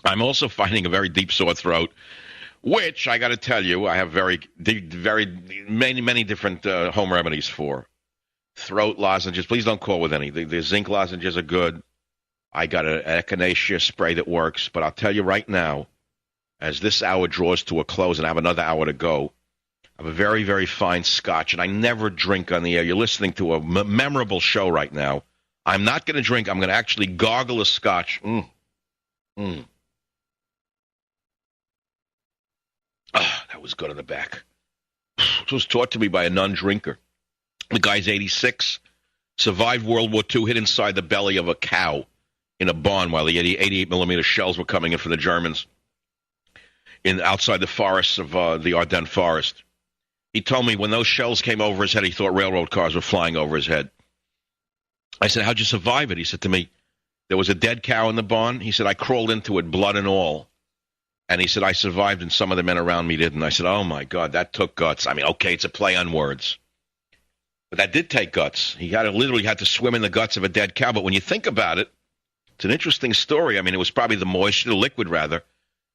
I'm also finding a very deep sore throat, which I got to tell you, I have very many different home remedies for. Throat lozenges. Please don't call with any. The zinc lozenges are good. I got an echinacea spray that works. But I'll tell you right now, as this hour draws to a close and I have another hour to go, I have a very fine scotch, and I never drink on the air. You're listening to a memorable show right now. I'm not going to drink. I'm going to actually gargle a scotch. That was good in the back. It was taught to me by a non-drinker. The guy's 86, survived World War II, hid inside the belly of a cow in a barn while the 88-millimeter shells were coming in from the Germans outside the forests of the Ardennes forest. He told me when those shells came over his head, he thought railroad cars were flying over his head. I said, how'd you survive it? He said to me, there was a dead cow in the barn. He said, I crawled into it, blood and all. And he said, I survived and some of the men around me didn't. I said, oh, my God, that took guts. I mean, okay, it's a play on words. But that did take guts. He literally had to swim in the guts of a dead cow. But when you think about it, it's an interesting story. I mean, it was probably the moisture, the liquid rather,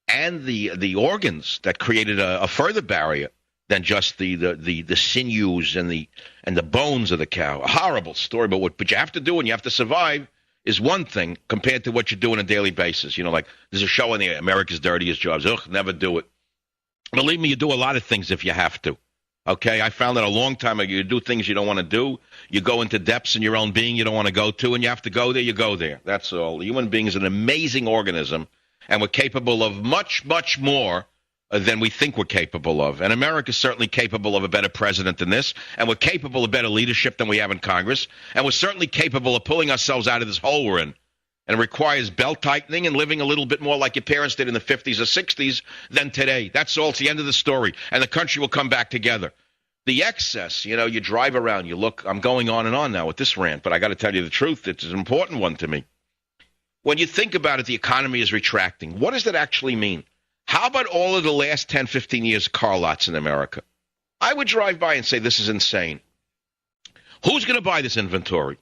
and the organs that created a further barrier than just the sinews and the bones of the cow. A horrible story, but what you have to do when you have to survive is one thing compared to what you do on a daily basis. You know, like there's a show on the America's Dirtiest Jobs. Ugh, never do it. Believe me, you do a lot of things if you have to. Okay, I found that a long time ago. You do things you don't want to do. You go into depths in your own being you don't want to go to, and you have to go there, you go there. That's all. The human being is an amazing organism, and we're capable of much more than we think we're capable of. And America's certainly capable of a better president than this, and we're capable of better leadership than we have in Congress, and we're certainly capable of pulling ourselves out of this hole we're in. And it requires belt-tightening and living a little bit more like your parents did in the 50s or 60s than today. That's all. It's the end of the story. And the country will come back together. The excess, you drive around, you look. I'm going on and on now with this rant, but I got to tell you the truth. It's an important one to me. When you think about it, the economy is retracting. What does that actually mean? How about all of the last 10, 15 years car lots in America? I would drive by and say, this is insane. Who's going to buy this inventory?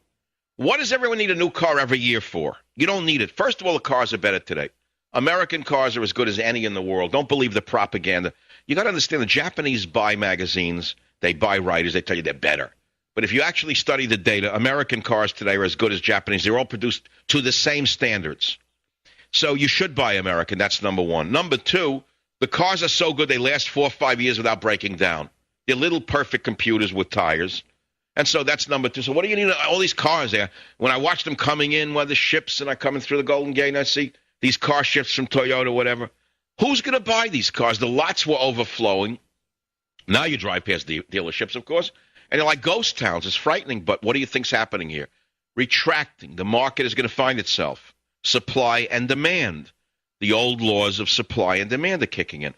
What does everyone need a new car every year for? You don't need it. First of all, the cars are better today. American cars are as good as any in the world. Don't believe the propaganda. You got to understand the Japanese buy magazines. They buy writers. They tell you they're better. But if you actually study the data, American cars today are as good as Japanese. They're all produced to the same standards. So you should buy American. That's number one. Number two, the cars are so good they last 4 or 5 years without breaking down. They're little perfect computers with tires. And so that's number two. So what do you need all these cars there? When I watch them coming in, the ships, and I'm coming through the Golden Gate, and I see these car ships from Toyota, whatever. Who's going to buy these cars? The lots were overflowing. Now you drive past the dealerships, of course, and they're like ghost towns. It's frightening, but what do you think's happening here? Retracting. The market is going to find itself. Supply and demand. The old laws of supply and demand are kicking in.